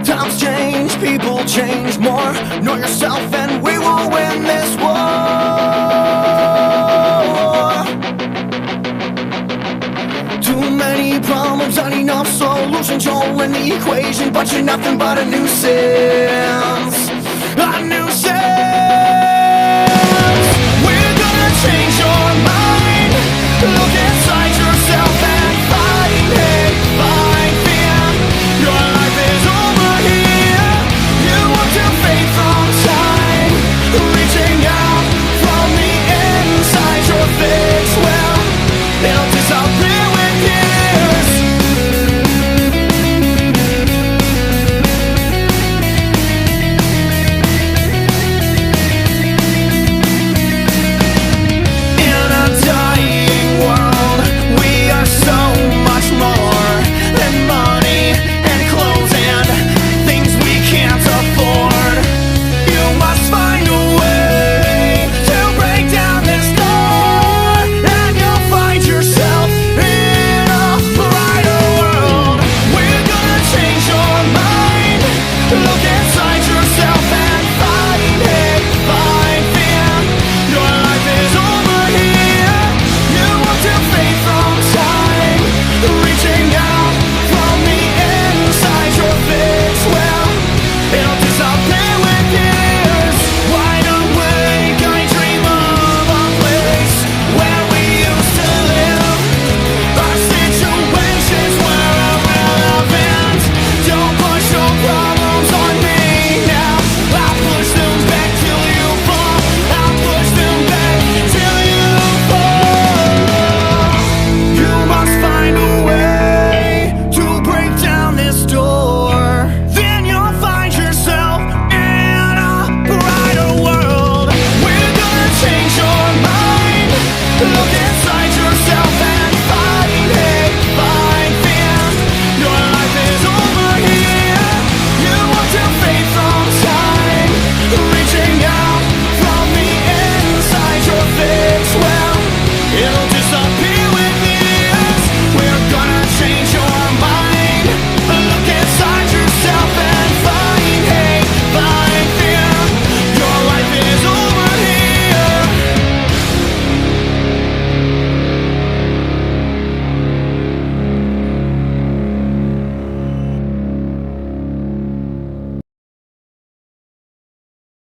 Times change, people change more. Know yourself and we will win this war. Too many problems, not enough solutions. You're in the equation, but you're nothing but a nuisance. A nuisance.